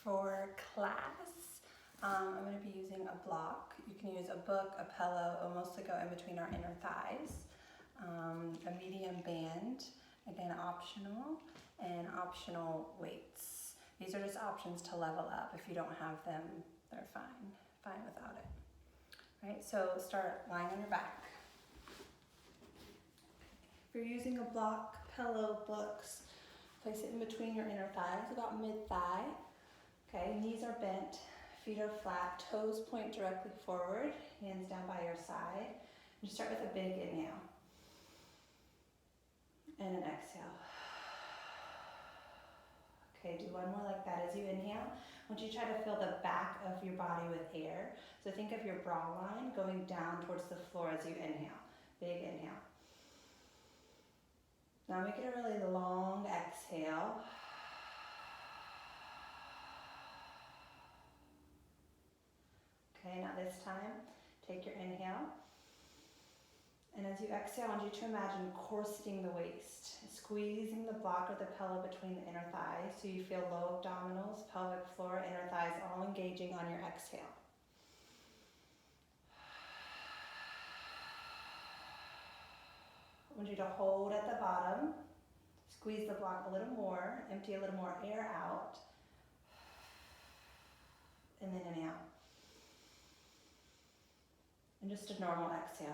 For class, I'm going to be using a block. You can use a book, a pillow, or mostly go in between our inner thighs. A medium band, again optional, and optional weights. These are just options to level up. If you don't have them, they're fine without it. Right, so start lying on your back. If you're using a block, pillow, books, place it in between your inner thighs, about mid-thigh. Okay, knees are bent, feet are flat, toes point directly forward, hands down by your side. And start with a big inhale and an exhale. Okay, do one more like that. As you inhale, I want you to try to fill the back of your body with air. So think of your bra line going down towards the floor as you inhale. Big inhale. Now make it a really long exhale. Okay, now this time, take your inhale. And as you exhale, I want you to imagine corseting the waist, squeezing the block or the pillow between the inner thighs so you feel low abdominals, pelvic floor, inner thighs all engaging on your exhale. I want you to hold at the bottom, squeeze the block a little more, empty a little more air out, and then inhale. And just a normal exhale.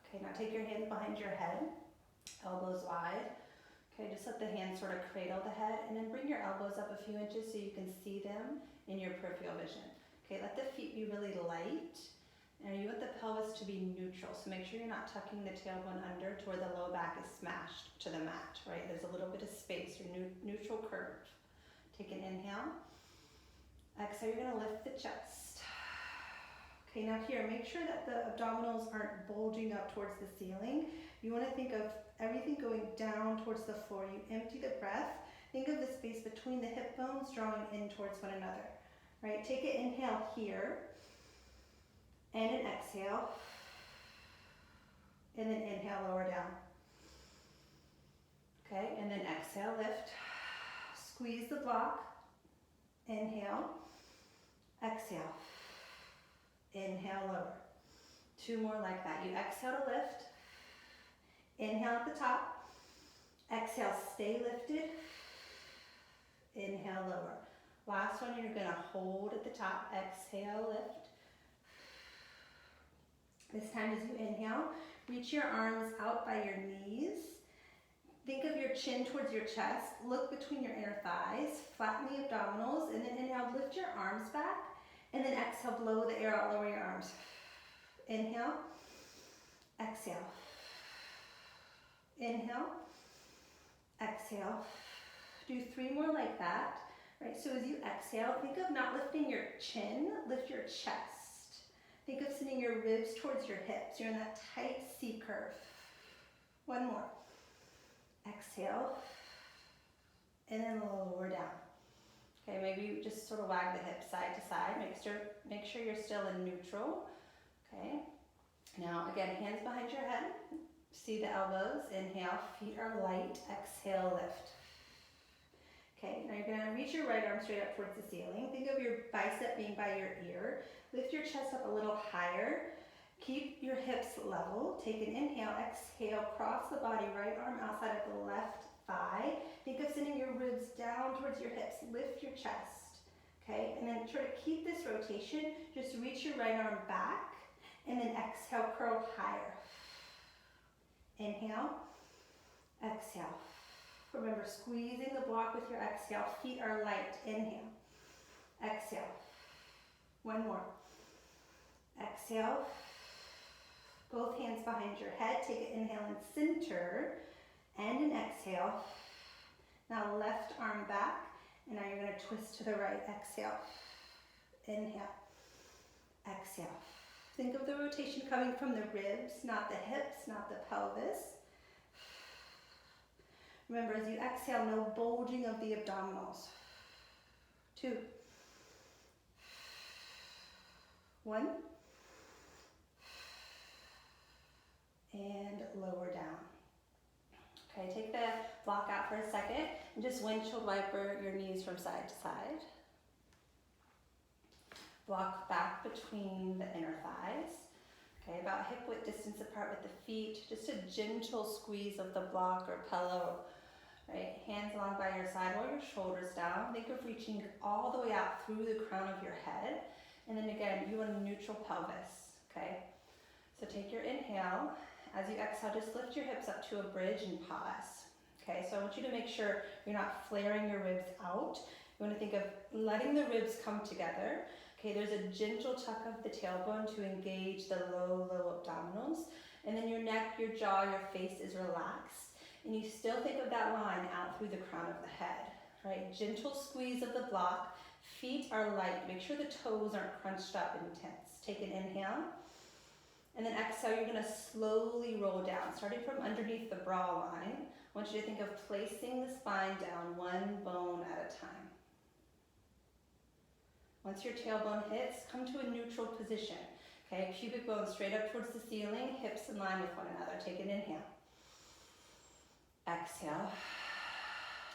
Okay, now take your hands behind your head, elbows wide. Okay, just let the hands sort of cradle the head, and then bring your elbows up a few inches so you can see them in your peripheral vision. Okay, let the feet be really light, and you want the pelvis to be neutral, so make sure you're not tucking the tailbone under to where the low back is smashed to the mat, right? There's a little bit of space, your neutral curve. Take an inhale. Exhale, you're gonna lift the chest. Okay, now here, make sure that the abdominals aren't bulging up towards the ceiling. You want to think of everything going down towards the floor. You empty the breath. Think of the space between the hip bones drawing in towards one another. Right? Take an inhale here, and an exhale, and then inhale, lower down. Okay, and then exhale, lift. Squeeze the block. Inhale, exhale. Inhale, lower. Two more like that. You exhale to lift. Inhale at the top. Exhale, stay lifted. Inhale, lower. Last one, you're going to hold at the top. Exhale, lift. This time as you inhale, reach your arms out by your knees. Think of your chin towards your chest. Look between your inner thighs. Flatten the abdominals. And then inhale, lift your arms back. And then exhale, blow the air out, lower your arms. Inhale, exhale. Inhale, exhale. Do three more like that. Right, so as you exhale, think of not lifting your chin, lift your chest. Think of sending your ribs towards your hips. You're in that tight C curve. One more. Exhale, and then lower down. Okay, maybe you just sort of wag the hips side to side. Make sure you're still in neutral. Okay. Now again, hands behind your head. See the elbows. Inhale, feet are light. Exhale, lift. Okay, now you're gonna reach your right arm straight up towards the ceiling. Think of your bicep being by your ear. Lift your chest up a little higher. Keep your hips level. Take an inhale, exhale, cross the body, right arm outside of the left thigh. Think of sending your ribs down towards your hips. Lift your chest, okay? And then try to keep this rotation. Just reach your right arm back, and then exhale, curl higher. Inhale, exhale. Remember, squeezing the block with your exhale. Feet are light. Inhale, exhale. One more. Exhale. Both hands behind your head. Take an inhale and center. And an exhale. Now left arm back, and now you're going to twist to the right. Exhale. Inhale. Exhale. Think of the rotation coming from the ribs, not the hips, not the pelvis. Remember, as you exhale, no bulging of the abdominals. 2. 1. And lower down. Okay, take the block out for a second and just windshield wiper your knees from side to side. Block back between the inner thighs. Okay, about hip width distance apart with the feet. Just a gentle squeeze of the block or pillow. Right, hands along by your side, roll your shoulders down. Think of reaching all the way out through the crown of your head. And then again, you want a neutral pelvis, okay? So take your inhale. As you exhale, just lift your hips up to a bridge and pause. Okay, so I want you to make sure you're not flaring your ribs out. You want to think of letting the ribs come together. Okay, there's a gentle tuck of the tailbone to engage the low abdominals. And then your neck, your jaw, your face is relaxed. And you still think of that line out through the crown of the head, right? Gentle squeeze of the block. Feet are light. Make sure the toes aren't crunched up and tense. Take an inhale. And then exhale, you're going to slowly roll down, starting from underneath the brow line. I want you to think of placing the spine down one bone at a time. Once your tailbone hits, come to a neutral position. Okay, pubic bone straight up towards the ceiling, hips in line with one another. Take an inhale. Exhale.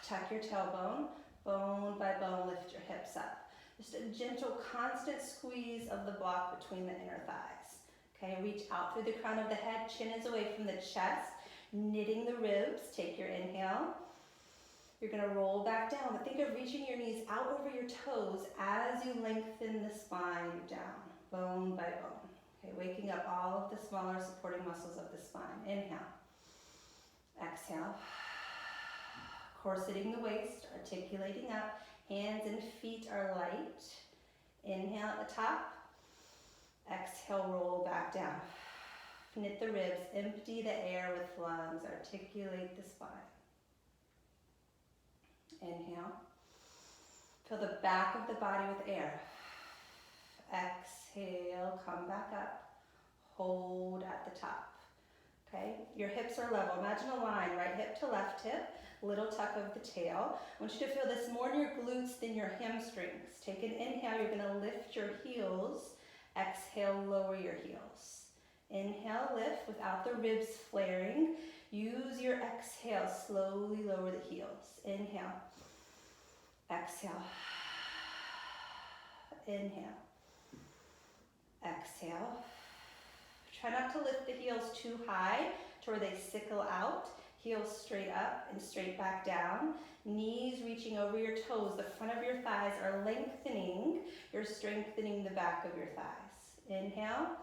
Tuck your tailbone, bone by bone, lift your hips up. Just a gentle, constant squeeze of the block between the inner thighs. Okay, reach out through the crown of the head, chin is away from the chest, knitting the ribs. Take your inhale. You're going to roll back down, but think of reaching your knees out over your toes as you lengthen the spine down, bone by bone. Okay, waking up all of the smaller supporting muscles of the spine. Inhale. Exhale. Corseting the waist, articulating up. Hands and feet are light. Inhale at the top. Exhale, roll back down. Knit the ribs, empty the air with lungs, articulate the spine. Inhale. Fill the back of the body with air. Exhale, come back up. Hold at the top. Okay, your hips are level. Imagine a line, right hip to left hip, little tuck of the tail. I want you to feel this more in your glutes than your hamstrings. Take an inhale, you're gonna lift your heels. Exhale, lower your heels. Inhale, lift without the ribs flaring. Use your exhale, slowly lower the heels. Inhale. Exhale. Inhale. Exhale. Try not to lift the heels too high to where they sickle out. Heels straight up and straight back down. Knees reaching over your toes. The front of your thighs are lengthening. You're strengthening the back of your thighs. Inhale.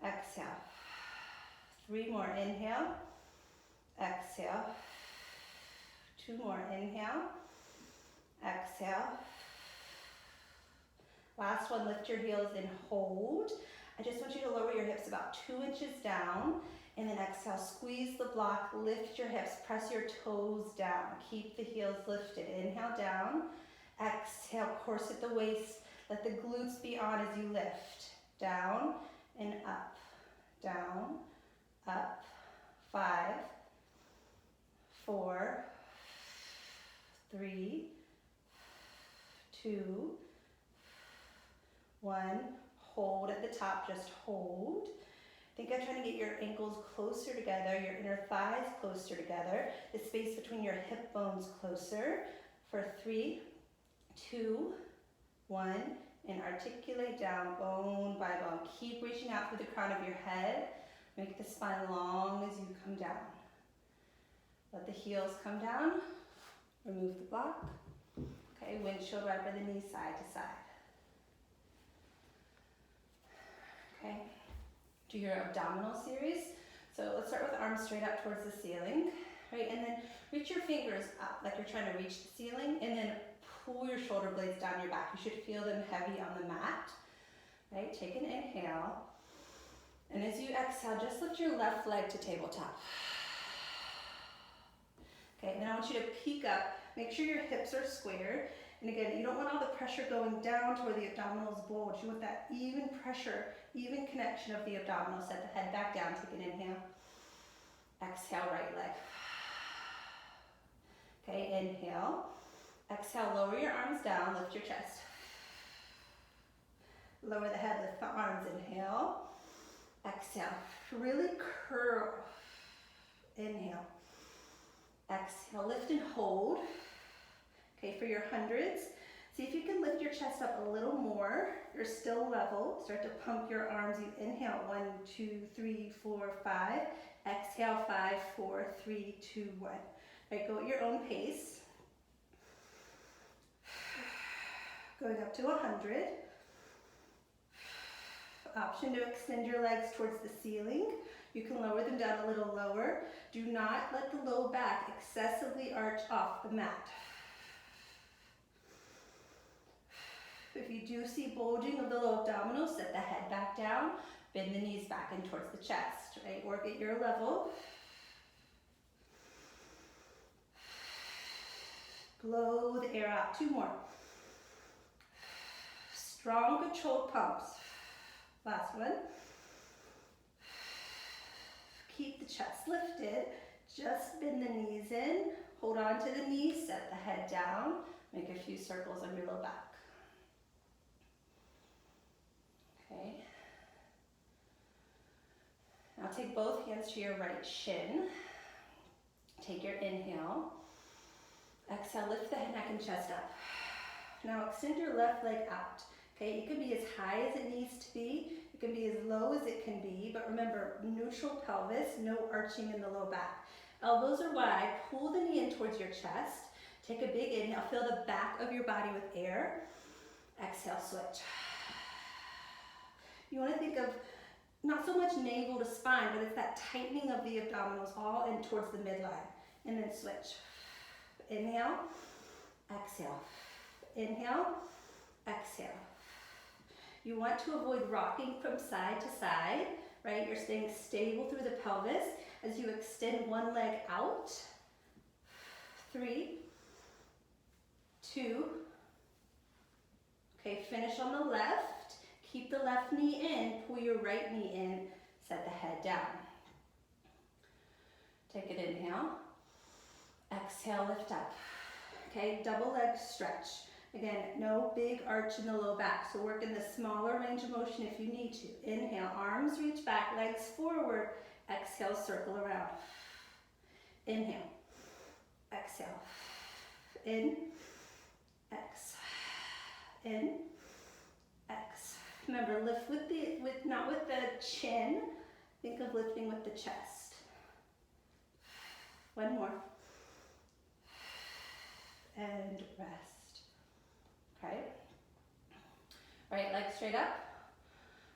Exhale. 3 more. Inhale. Exhale. 2 more. Inhale. Exhale. Last one, lift your heels and hold. I just want you to lower your hips about 2 inches down, and then exhale, squeeze the block, lift your hips, press your toes down. Keep the heels lifted. Inhale down. Exhale, corset the waist. Let the glutes be on as you lift. Down and up. Down, up. 5, 4, 3, 2, 1. Hold at the top, just hold. Think of trying to get your ankles closer together, your inner thighs closer together, the space between your hip bones closer. For 3, 2, 1, and articulate down bone by bone. Keep reaching out through the crown of your head. Make the spine long as you come down. Let the heels come down. Remove the block. Okay, windshield wiper the knees side to side. Okay, do your abdominal series. So let's start with arms straight up towards the ceiling, right? And then reach your fingers up like you're trying to reach the ceiling, and then pull your shoulder blades down your back. You should feel them heavy on the mat, right? Take an inhale. And as you exhale, just lift your left leg to tabletop. Okay, and then I want you to peek up. Make sure your hips are squared. And again, you don't want all the pressure going down to where the abdominals bulge. You want that even pressure, even connection of the abdominals. Set the head back down. Take an inhale. Exhale, right leg. Okay, inhale. Exhale, lower your arms down. Lift your chest. Lower the head, lift the arms. Inhale. Exhale. Really curl. Inhale. Exhale, lift and hold. Okay, for your hundreds, see if you can lift your chest up a little more. You're still level. Start to pump your arms. You inhale, 1, 2, 3, 4, 5. Exhale, 5, 4, 3, 2, 1. All right, go at your own pace. Going up to 100. Option to extend your legs towards the ceiling. You can lower them down a little lower. Do not let the low back excessively arch off the mat. If you do see bulging of the low abdominals, set the head back down, bend the knees back in towards the chest, right? Work at your level. Blow the air out. 2 more. Strong, controlled pumps. Last one. Keep the chest lifted. Just bend the knees in. Hold on to the knees. Set the head down. Make a few circles on your low back. Okay. Now take both hands to your right shin. Take your inhale. Exhale, lift the neck and chest up. Now extend your left leg out. Okay, it can be as high as it needs to be. It can be as low as it can be, but remember, neutral pelvis, no arching in the low back. Elbows are wide, pull the knee in towards your chest. Take a big inhale, fill the back of your body with air. Exhale, switch. You want to think of not so much navel to spine, but it's that tightening of the abdominals all in towards the midline. And then switch. Inhale, exhale. Inhale, exhale. You want to avoid rocking from side to side, right? You're staying stable through the pelvis as you extend one leg out. 3, 2. Okay, finish on the left. Keep the left knee in, pull your right knee in, set the head down. Take an inhale. Exhale, lift up. Okay, double leg stretch. Again, no big arch in the low back, so work in the smaller range of motion if you need to. Inhale, arms reach back, legs forward. Exhale, circle around. Inhale, exhale. In, X, in, X. Remember, lift not with the chin. Think of lifting with the chest. 1 more. And rest. Okay. Right leg straight up.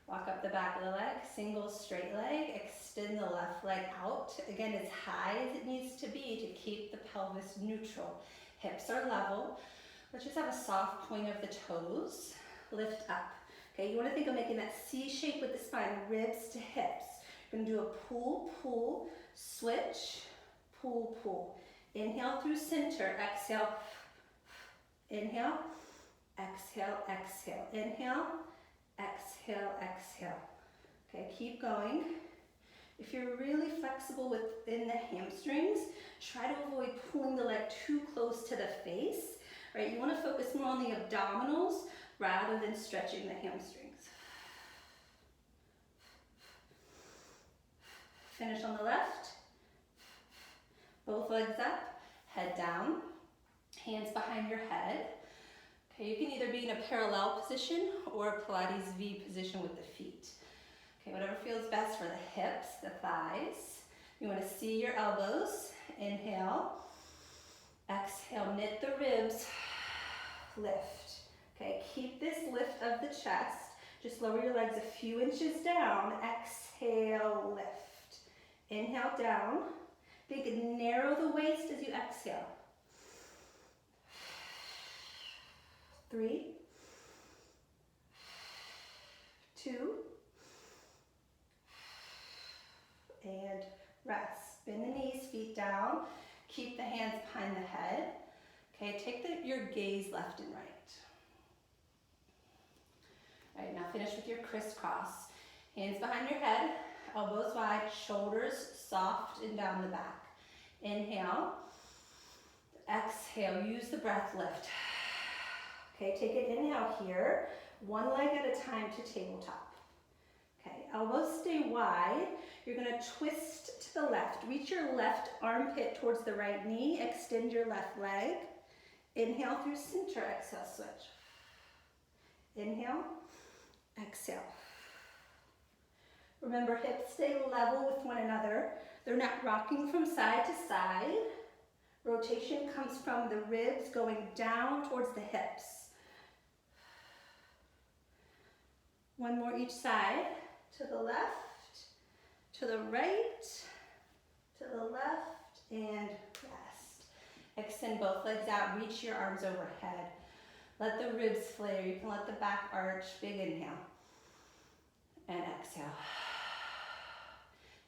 Walk up the back of the leg. Single straight leg. Extend the left leg out. Again, as high as it needs to be to keep the pelvis neutral. Hips are level. Let's just have a soft point of the toes. Lift up. Okay, you want to think of making that C shape with the spine, ribs to hips. You're going to do a pull, pull, switch, pull, pull. Inhale through center, exhale. Inhale, exhale, exhale. Inhale, exhale, exhale. Okay, keep going. If you're really flexible within the hamstrings, try to avoid pulling the leg too close to the face. Right, you want to focus more on the abdominals rather than stretching the hamstrings. Finish on the left. Both legs up, head down, hands behind your head. Okay, you can either be in a parallel position or a Pilates V position with the feet. Okay, whatever feels best for the hips, the thighs. You want to see your elbows. Inhale. Exhale, knit the ribs. Lift. Okay, keep this lift of the chest. Just lower your legs a few inches down. Exhale, lift. Inhale, down. Think narrow the waist as you exhale. 3, 2, and rest. Bend the knees, feet down. Keep the hands behind the head. Okay, take your gaze left and right. All right, now finish with your crisscross. Hands behind your head, elbows wide, shoulders soft and down the back. Inhale. Exhale, use the breath lift. Okay, take an inhale here. One leg at a time to tabletop. Okay, elbows stay wide. You're gonna twist to the left. Reach your left armpit towards the right knee. Extend your left leg. Inhale through center, exhale, switch. Inhale, exhale. Remember, hips stay level with one another. They're not rocking from side to side. Rotation comes from the ribs going down towards the hips. One more each side. To the left, to the right, to the left, and rest. Extend both legs out, reach your arms overhead. Let the ribs flare, you can let the back arch, big inhale. And exhale.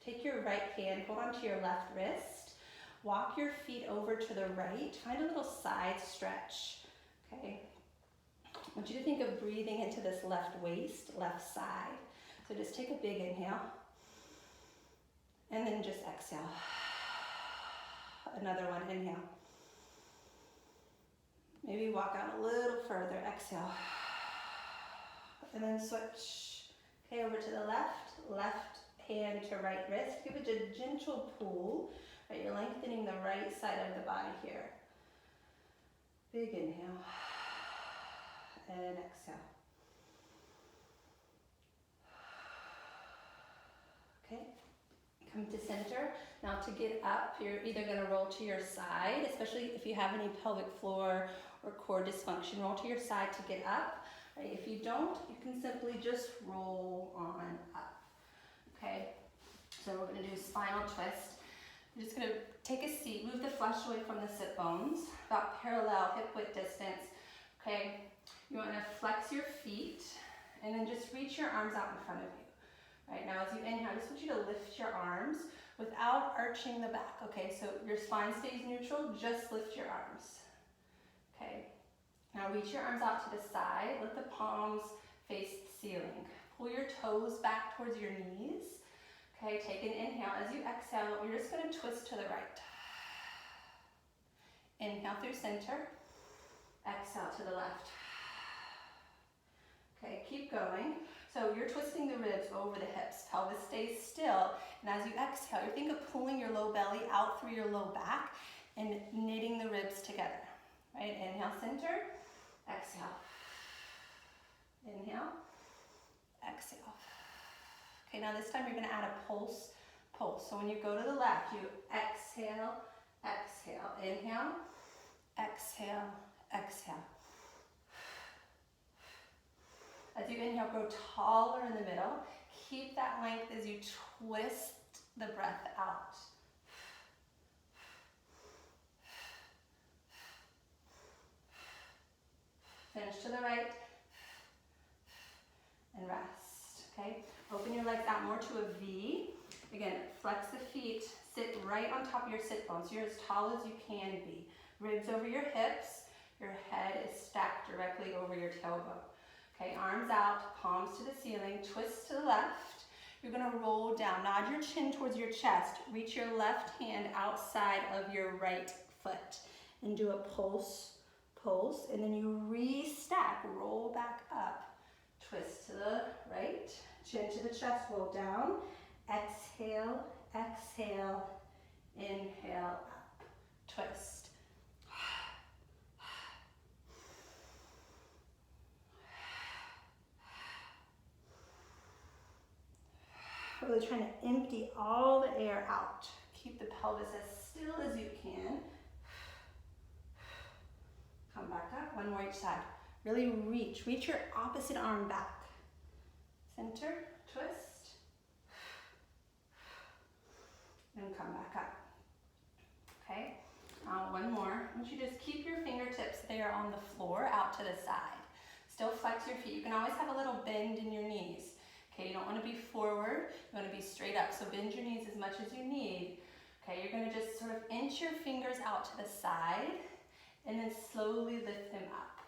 Take your right hand, hold onto your left wrist. Walk your feet over to the right, find a little side stretch, okay? I want you to think of breathing into this left waist, left side. So just take a big inhale, and then just exhale. Another one, inhale. Maybe walk out a little further, exhale. And then switch. Okay, over to the left, left hand to right wrist. Give it a gentle pull, right? You're lengthening the right side of the body here. Big inhale, and exhale. Okay, come to center. Now to get up, you're either gonna roll to your side, especially if you have any pelvic floor or core dysfunction, roll to your side to get up. Right? If you don't, you can simply just roll on up. Okay, so we're gonna do spinal twist. You're just gonna take a seat, move the flesh away from the sit bones, about parallel hip width distance. Okay, you wanna flex your feet and then just reach your arms out in front of you. Right, now as you inhale, I just want you to lift your arms without arching the back. Okay, so your spine stays neutral, just lift your arms. Okay, now reach your arms out to the side, let the palms face the ceiling. Pull your toes back towards your knees. Okay, take an inhale. As you exhale, you're just gonna twist to the right. Inhale through center, exhale to the left. Okay, keep going. So you're twisting the ribs over the hips, pelvis stays still, and as you exhale, you think of pulling your low belly out through your low back and knitting the ribs together. Right, inhale, center, exhale. Inhale, exhale. Okay, now this time you're gonna add a pulse. So when you go to the left, you exhale, exhale. Inhale, exhale, exhale. As you inhale, grow taller in the middle. Keep that length as you twist the breath out. Finish to the right. And rest, okay? Open your legs out more to a V. Again, flex the feet. Sit right on top of your sit bones. You're as tall as you can be. Ribs over your hips. Your head is stacked directly over your tailbone. Okay, arms out, palms to the ceiling, twist to the left. You're gonna roll down, nod your chin towards your chest, reach your left hand outside of your right foot, and do a pulse, and then you re-stack, roll back up. Twist to the right, chin to the chest, roll down, exhale, exhale, inhale, up, twist. Really trying to empty all the air out. Keep the pelvis as still as you can. Come back up, one more each side. Really reach your opposite arm back. Center, twist, and come back up. Okay, one more. I want you to just keep your fingertips there on the floor, out to the side. Still flex your feet. You can always have a little bend in your knees. Okay, you don't want to be forward, you want to be straight up. So bend your knees as much as you need. Okay, you're going to just sort of inch your fingers out to the side and then slowly lift them up.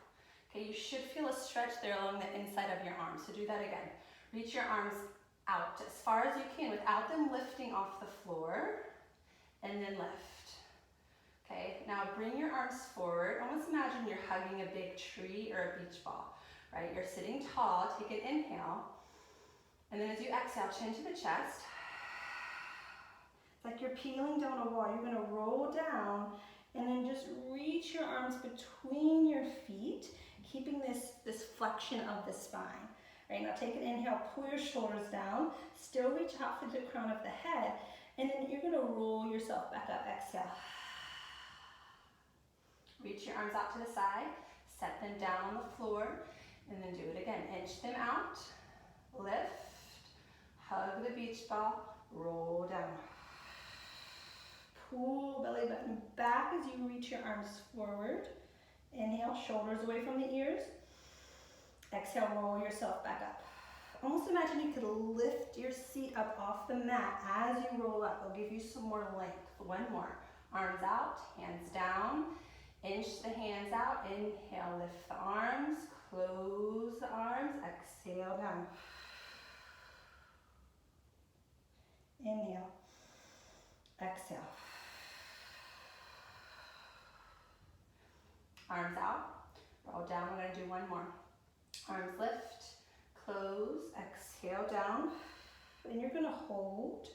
Okay, you should feel a stretch there along the inside of your arms. So do that again. Reach your arms out as far as you can without them lifting off the floor, and then lift. Okay, now bring your arms forward. Almost imagine you're hugging a big tree or a beach ball, right? You're sitting tall, take an inhale, And then as you exhale, chin to the chest. It's like you're peeling down a wall. You're gonna roll down and then just reach your arms between your feet, keeping this flexion of the spine. Right, now take an inhale, pull your shoulders down, still reach out for the crown of the head, and then you're gonna roll yourself back up, exhale. Reach your arms out to the side, set them down on the floor, and then do it again. Inch them out, lift, hug the beach ball, roll down. Pull belly button back as you reach your arms forward. Inhale, shoulders away from the ears. Exhale, roll yourself back up. Almost imagine you could lift your seat up off the mat as you roll up. I'll give you some more length. One more. Arms out, hands down. Inch the hands out. Inhale, lift the arms. Close the arms. Exhale, down. Inhale. Exhale. Arms out. Roll down. We're going to do one more. Arms lift, close, exhale down, and you're gonna hold.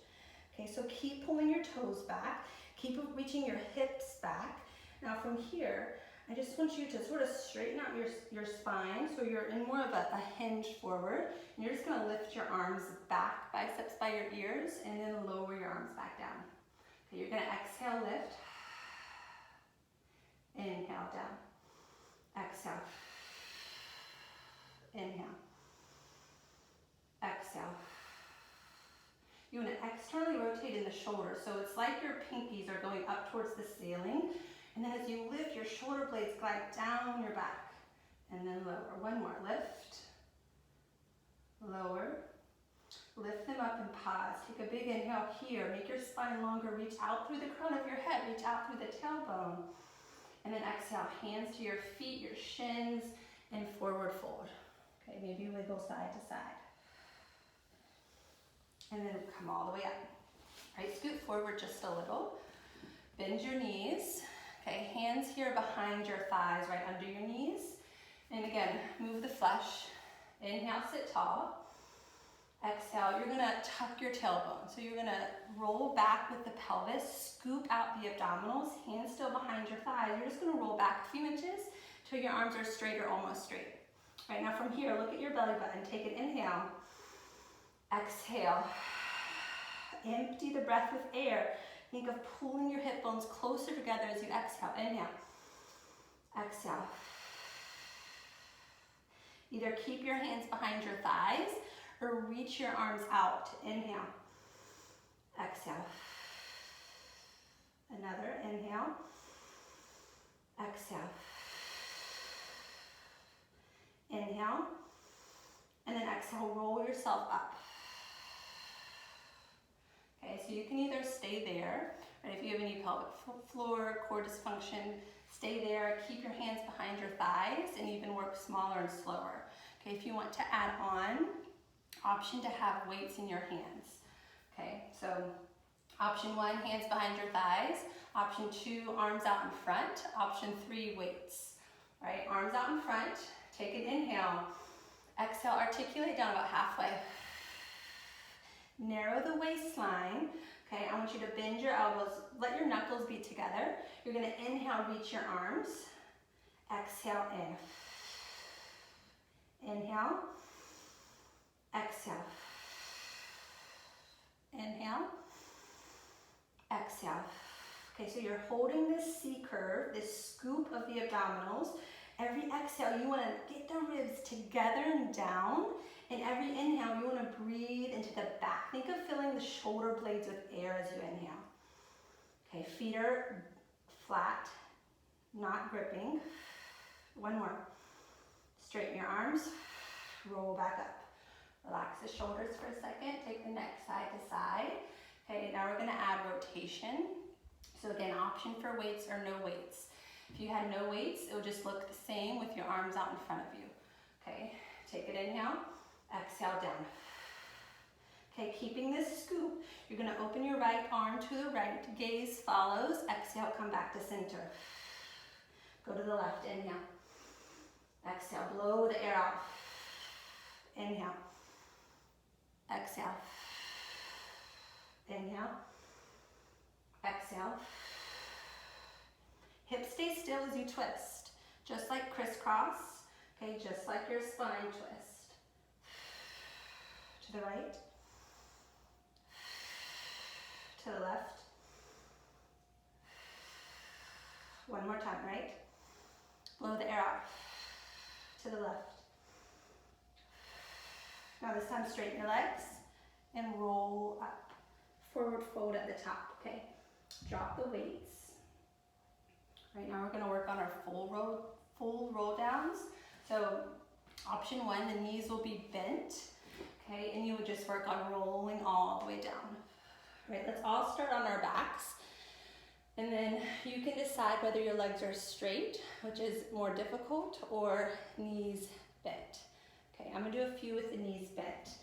Okay, so keep pulling your toes back, keep reaching your hips back. Now from here, I just want you to sort of straighten out your spine, so you're in more of a hinge forward, and you're just gonna lift your arms back, biceps by your ears, and then lower your arms back down. Okay, you're gonna exhale, lift, inhale, down, exhale. Inhale, exhale. You want to externally rotate in the shoulders, so it's like your pinkies are going up towards the ceiling, and then as you lift, your shoulder blades glide down your back, and then lower. One more, lift, lower, lift them up and pause. Take a big inhale here, make your spine longer, reach out through the crown of your head, reach out through the tailbone, and then exhale, hands to your feet, your shins, and forward fold. Okay, maybe wiggle side to side. And then come all the way up. All right, scoot forward just a little. Bend your knees. Okay, hands here behind your thighs, right under your knees. And again, move the flesh. Inhale, sit tall. Exhale, you're gonna tuck your tailbone. So you're gonna roll back with the pelvis, scoop out the abdominals, hands still behind your thighs. You're just gonna roll back a few inches till your arms are straight or almost straight. Right, now from here, look at your belly button. Take an inhale. Exhale. Empty the breath with air. Think of pulling your hip bones closer together as you exhale. Inhale. Exhale. Either keep your hands behind your thighs or reach your arms out. Inhale. Exhale. Another. Inhale. Exhale. Inhale, and then exhale, roll yourself up. Okay, so you can either stay there, right? If you have any pelvic floor, core dysfunction, stay there, keep your hands behind your thighs, and even work smaller and slower. Okay, if you want to add on, option to have weights in your hands. Okay, so option 1, hands behind your thighs. Option 2, arms out in front. Option 3, weights. All right, arms out in front. Take an inhale. Exhale, articulate down about halfway. Narrow the waistline. Okay, I want you to bend your elbows. Let your knuckles be together. You're going to inhale, reach your arms. Exhale, in. Inhale. Exhale. Inhale. Exhale. Okay, so you're holding this C curve, this scoop of the abdominals. Every exhale, you want to get the ribs together and down. And every inhale, you want to breathe into the back. Think of filling the shoulder blades with air as you inhale. Okay, feet are flat, not gripping. One more. Straighten your arms, roll back up. Relax the shoulders for a second. Take the neck side to side. Okay, now we're going to add rotation. So again, option for weights or no weights. If you had no weights, it would just look the same with your arms out in front of you. Okay, take an inhale, exhale down. Okay, keeping this scoop, you're gonna open your right arm to the right, gaze follows, exhale, come back to center. Go to the left, inhale. Exhale, blow the air out. Inhale. exhale. Inhale, exhale. Hips stay still as you twist, just like crisscross, okay, just like your spine twist. To the right, to the left. One more time, right? Blow the air out. To the left. Now this time straighten your legs and roll up. Forward fold at the top, okay? Drop the weights. Right now we're gonna work on our full roll downs. So option one, the knees will be bent, okay? And you would just work on rolling all the way down. Right, let's all start on our backs. And then you can decide whether your legs are straight, which is more difficult, or knees bent. Okay, I'm gonna do a few with the knees bent.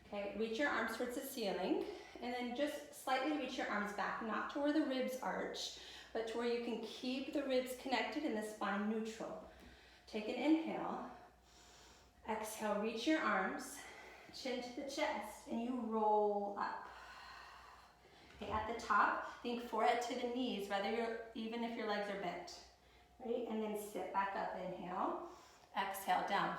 Okay, reach your arms towards the ceiling, and then just slightly reach your arms back, not to where the ribs arch, but to where you can keep the ribs connected and the spine neutral. Take an inhale. Exhale, reach your arms, chin to the chest, and you roll up. Okay, at the top, think forehead to the knees, even if your legs are bent. Right, and then sit back up, inhale. Exhale, down.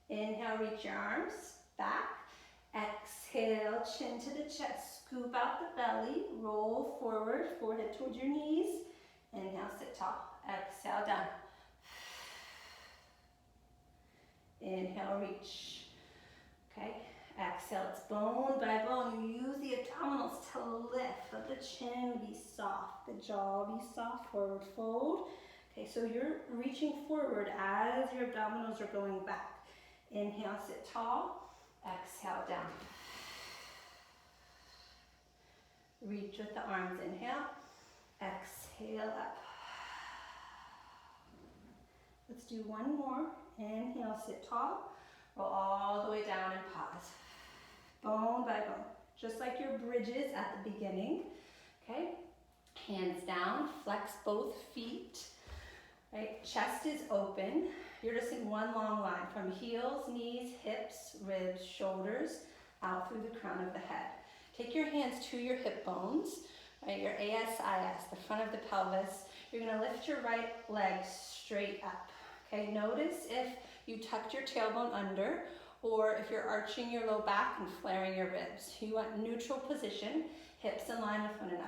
Inhale, reach your arms back. Exhale, chin to the chest, scoop out the belly, roll forward, forehead towards your knees. Inhale, sit tall. Exhale, down. Inhale, reach. Okay, exhale, it's bone by bone. You use the abdominals to lift. Let the chin be soft, the jaw be soft, forward fold. Okay, so you're reaching forward as your abdominals are going back. Inhale, sit tall. Exhale, down. Reach with the arms. Inhale. Exhale, up. Let's do one more. Inhale, sit tall. Roll all the way down and pause. Bone by bone. Just like your bridges at the beginning. Okay? Hands down. Flex both feet. Right? Chest is open. You're just in one long line from heels, knees, hips, ribs, shoulders, out through the crown of the head. Take your hands to your hip bones, right? Your ASIS, the front of the pelvis. You're gonna lift your right leg straight up. Okay, notice if you tucked your tailbone under or if you're arching your low back and flaring your ribs. You want neutral position, hips in line with one another.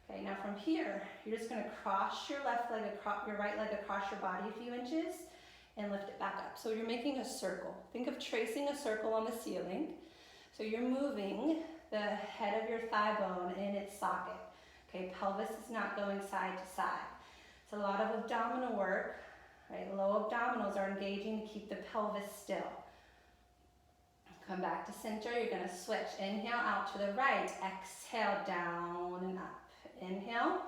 Okay, now from here, you're just gonna cross your your right leg across your body a few inches and lift it back up. So you're making a circle. Think of tracing a circle on the ceiling. So you're moving the head of your thigh bone in its socket. Okay, pelvis is not going side to side. It's a lot of abdominal work, right? Low abdominals are engaging to keep the pelvis still. Come back to center, you're gonna switch. Inhale out to the right, exhale down and up. Inhale,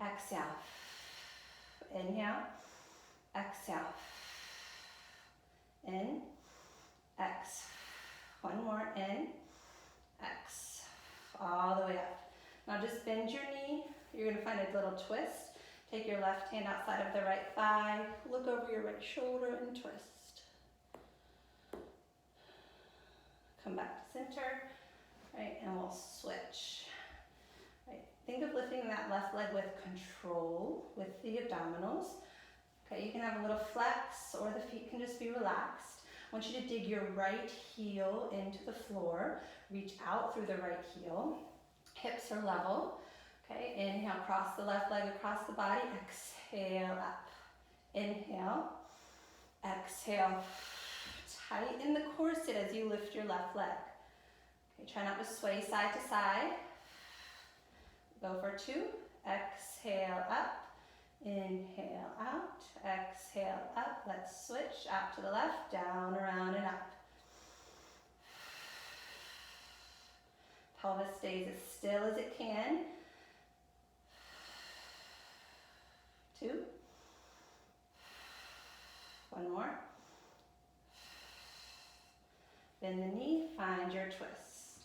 exhale. Inhale, exhale. In, X. One more, in, X. All the way up. Now just bend your knee. You're gonna find a little twist. Take your left hand outside of the right thigh. Look over your right shoulder and twist. Come back to center, right, and we'll switch. Right. Think of lifting that left leg with control with the abdominals. Okay, you can have a little flex or the feet can just be relaxed. I want you to dig your right heel into the floor. Reach out through the right heel. Hips are level. Okay, inhale, cross the left leg across the body. Exhale up. Inhale. Exhale. Tighten the corset as you lift your left leg. Okay, try not to sway side to side. Go for two. Exhale up. Inhale out, exhale up. Let's switch out to the left, down, around, and up. Pelvis stays as still as it can. Two. One more. Bend the knee, find your twist.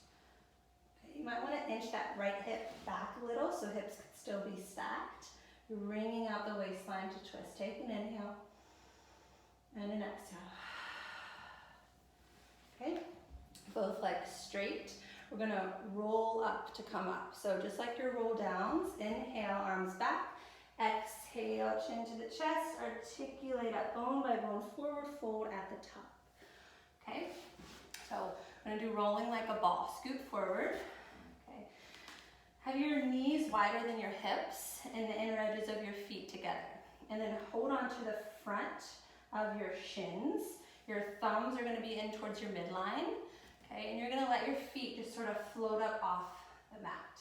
Okay, you might want to inch that right hip back a little so hips can still be stacked. Wringing out the waistline to twist. Take an inhale and an exhale. Okay, both legs straight. We're gonna roll up to come up. So just like your roll downs, inhale, arms back. Exhale, chin to the chest, articulate up bone by bone, forward fold at the top. Okay, so I'm gonna do rolling like a ball. Scoot forward. Okay, have your knees wider than your hips and the inner edges of your feet together. And then hold on to the front of your shins. Your thumbs are gonna be in towards your midline. Okay, and you're gonna let your feet just sort of float up off the mat.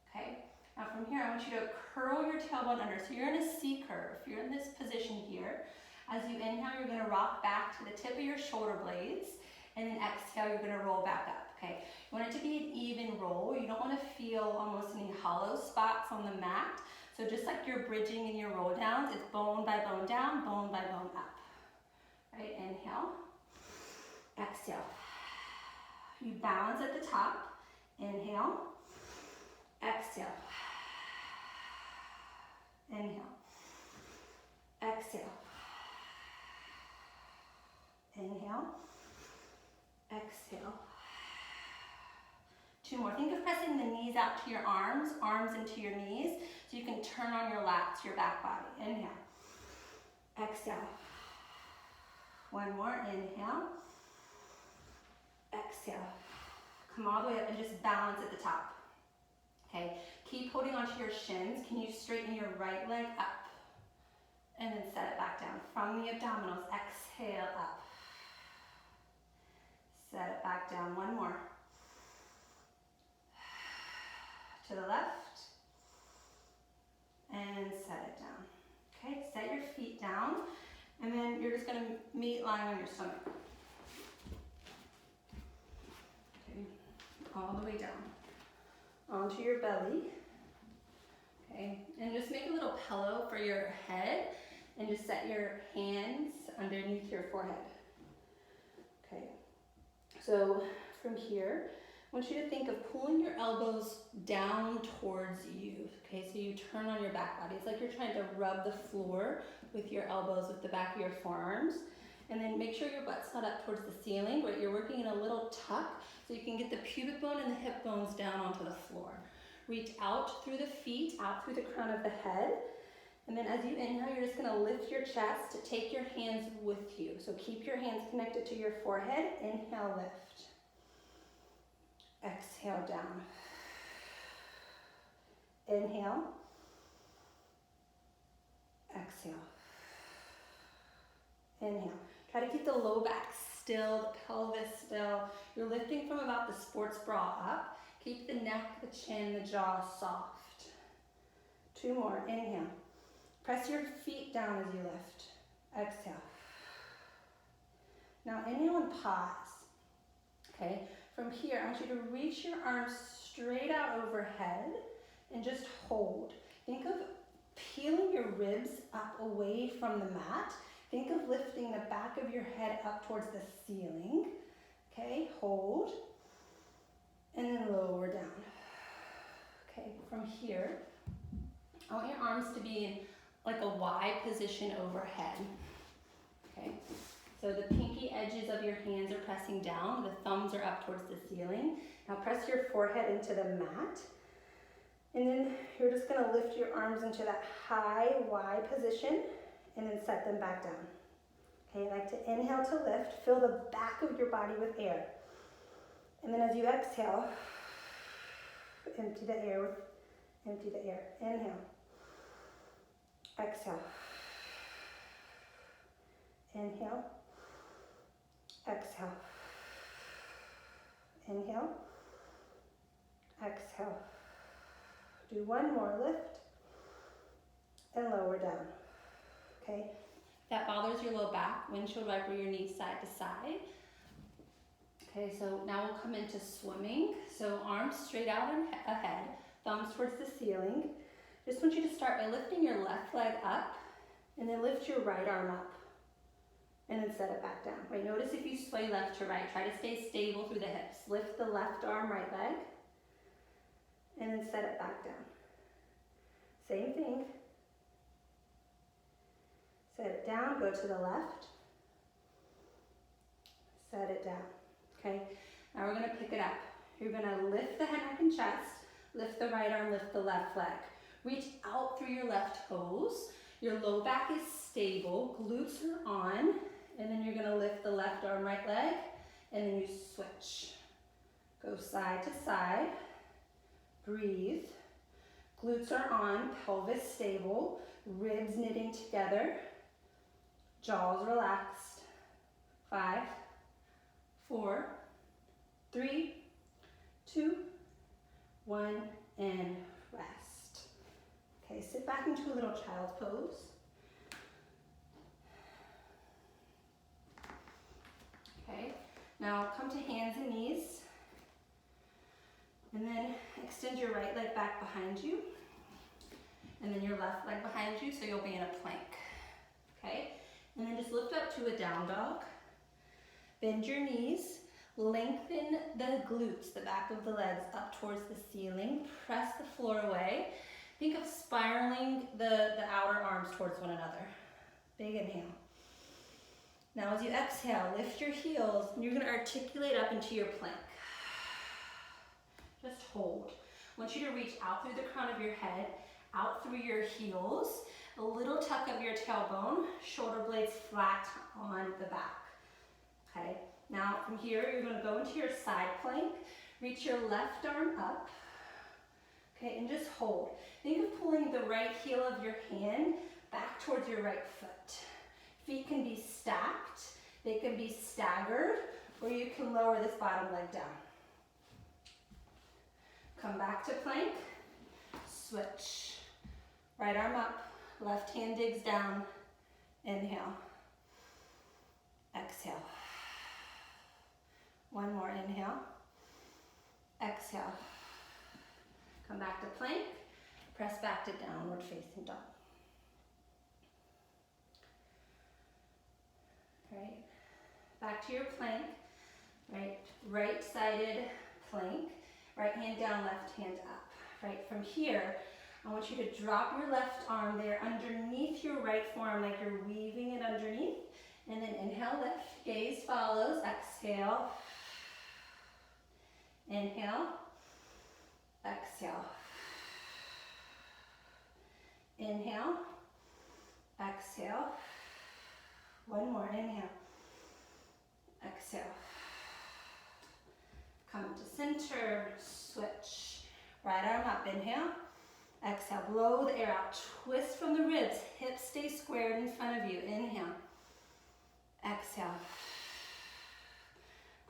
Okay, now from here I want you to curl your tailbone under. So you're in a C curve. You're in this position here. As you inhale, you're gonna rock back to the tip of your shoulder blades, and then exhale, you're gonna roll back up. Okay, you want it to be an even roll. You don't wanna feel almost any hollow spots on the mat. So just like you're bridging in your roll downs, it's bone by bone down, bone by bone up. Right, inhale, exhale. You balance at the top, inhale, exhale, inhale, exhale, inhale, exhale. Two more. Think of pressing the knees out to your arms, arms into your knees, so you can turn on your lats, your back body. Inhale, exhale. One more, inhale, exhale. Come all the way up and just balance at the top. Okay, keep holding onto your shins. Can you straighten your right leg up? And then set it back down. From the abdominals, exhale up. Set it back down, one more. To the left. And set it down. Okay, set your feet down. And then you're just gonna meet lying on your stomach. Okay, all the way down. Onto your belly. Okay, and just make a little pillow for your head and just set your hands underneath your forehead. Okay, so from here, I want you to think of pulling your elbows down towards you. Okay, so you turn on your back body. It's like you're trying to rub the floor with your elbows with the back of your forearms. And then make sure your butt's not up towards the ceiling, right? You're working in a little tuck so you can get the pubic bone and the hip bones down onto the floor. Reach out through the feet, out through the crown of the head. And then as you inhale, you're just gonna lift your chest to take your hands with you. So keep your hands connected to your forehead. Inhale, lift. Exhale, down. Inhale. Exhale. Inhale. Try to keep the low back still, the pelvis still. You're lifting from about the sports bra up. Keep the neck, the chin, the jaw soft. Two more. Inhale. Press your feet down as you lift. Exhale. Now inhale and pause. Okay. From here, I want you to reach your arms straight out overhead and just hold. Think of peeling your ribs up away from the mat. Think of lifting the back of your head up towards the ceiling. Okay, hold. And then lower down. Okay, from here, I want your arms to be in like a Y position overhead. Okay, so the pinky edges of your hands are pressing down. The thumbs are up towards the ceiling. Now press your forehead into the mat. And then you're just gonna lift your arms into that high Y position and then set them back down. Okay, like to inhale to lift, fill the back of your body with air. And then as you exhale, empty the air. Inhale. Exhale. Inhale. Exhale. Inhale. Exhale. Do one more, lift and lower down. Okay, that bothers your low back, windshield wiper your knees side to side. Okay, so now we'll come into swimming. So arms straight out and ahead, thumbs towards the ceiling. Just want you to start by lifting your left leg up and then lift your right arm up and then set it back down. Right, notice if you sway left to right, try to stay stable through the hips. Lift the left arm, right leg, and then set it back down. Same thing. Set it down, go to the left. Set it down. okay? Now we're gonna pick it up. You're gonna lift the head, neck, and chest, lift the right arm, lift the left leg. Reach out through your left toes. Your low back is stable, glutes are on, and then you're gonna lift the left arm, right leg, and then you switch. Go side to side, breathe. Glutes are on, pelvis stable, ribs knitting together, jaws relaxed. 5, 4, 3, 2, 1, and rest. Okay, sit back into a little child's pose. Okay, now come to hands and knees. And then extend your right leg back behind you. And then your left leg behind you, so you'll be in a plank. Okay, and then just lift up to a down dog. Bend your knees. Lengthen the glutes, the back of the legs up towards the ceiling. Press the floor away. Think of spiraling the outer arms towards one another. Big inhale. Now as you exhale, lift your heels and you're gonna articulate up into your plank. Just hold. I want you to reach out through the crown of your head, out through your heels, a little tuck of your tailbone, shoulder blades flat on the back. Okay, now from here, you're gonna go into your side plank, reach your left arm up, okay, and just hold. Think of pulling the right heel of your hand back towards your right foot. Feet can be stacked, they can be staggered, or you can lower this bottom leg down. Come back to plank, switch. Right arm up, left hand digs down, inhale, exhale. One more inhale, exhale. Come back to plank, press back to downward facing dog. Right, back to your plank, right-sided plank, right hand down, left hand up. Right, from here, I want you to drop your left arm there underneath your right forearm like you're weaving it underneath. And then inhale, lift, gaze follows, exhale. Inhale, exhale. Inhale, exhale. One more, inhale, exhale. Come to center, switch. Right arm up, inhale, exhale. Blow the air out, twist from the ribs, hips stay squared in front of you. Inhale, exhale.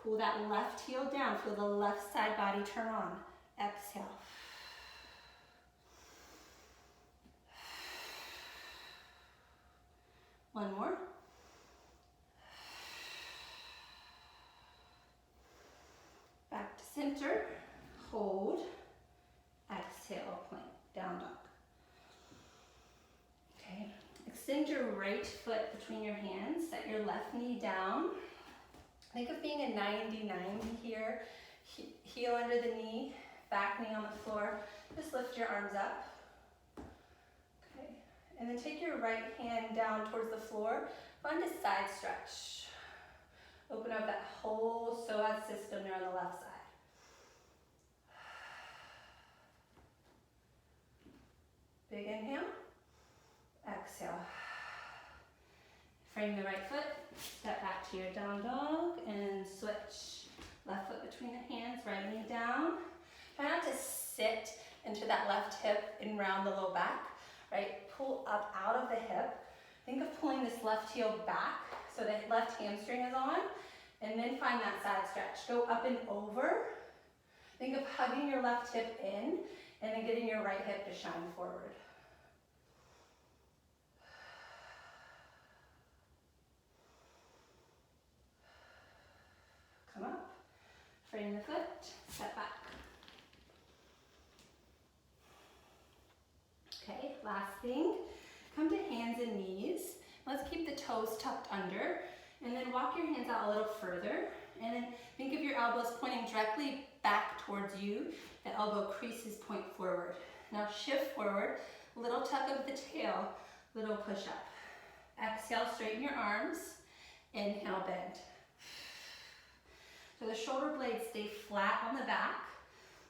Pull that left heel down, feel the left side body turn on. Exhale. One more. Back to center, hold, exhale, plank, down dog. Okay, extend your right foot between your hands, set your left knee down. Think of being a 90-90 here, heel under the knee, back knee on the floor. Just lift your arms up. Okay, and then take your right hand down towards the floor, find a side stretch. Open up that whole psoas system there on the left side. Big inhale, exhale. Frame the right foot, step back to your down dog and switch. Left foot between the hands, right knee down. Try not to sit into that left hip and round the low back, right? Pull up out of the hip. Think of pulling this left heel back so the left hamstring is on, and then find that side stretch. Go up and over. Think of hugging your left hip in and then getting your right hip to shine forward. Come up, frame the foot, step back. Okay, last thing, come to hands and knees. Let's keep the toes tucked under, and then walk your hands out a little further, and then think of your elbows pointing directly back towards you. The elbow creases point forward. Now shift forward, little tuck of the tail, little push up. Exhale, straighten your arms, inhale, bend. So the shoulder blades stay flat on the back.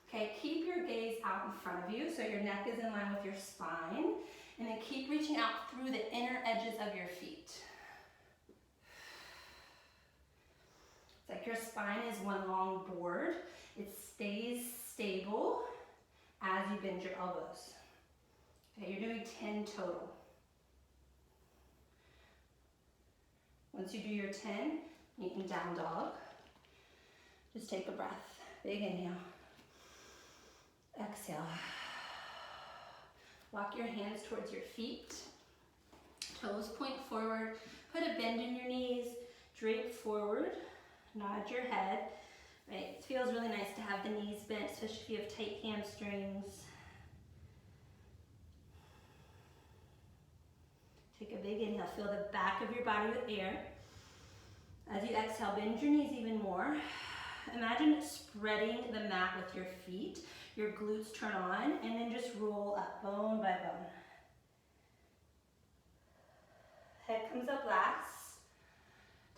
Okay, keep your gaze out in front of you so your neck is in line with your spine. And then keep reaching out through the inner edges of your feet. It's like your spine is one long board. It stays stable as you bend your elbows. Okay, you're doing 10 total. Once you do your 10, you can down dog. Just take a breath. Big inhale. Exhale. Walk your hands towards your feet. Toes point forward. Put a bend in your knees. Drape forward. Nod your head. Right? It feels really nice to have the knees bent, especially if you have tight hamstrings. Take a big inhale. Fill the back of your body with air. As you exhale, bend your knees even more. Imagine spreading the mat with your feet. Your glutes turn on, and then just roll up, bone by bone. Head comes up last.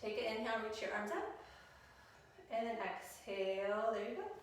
Take an inhale, reach your arms up. And then exhale, there you go.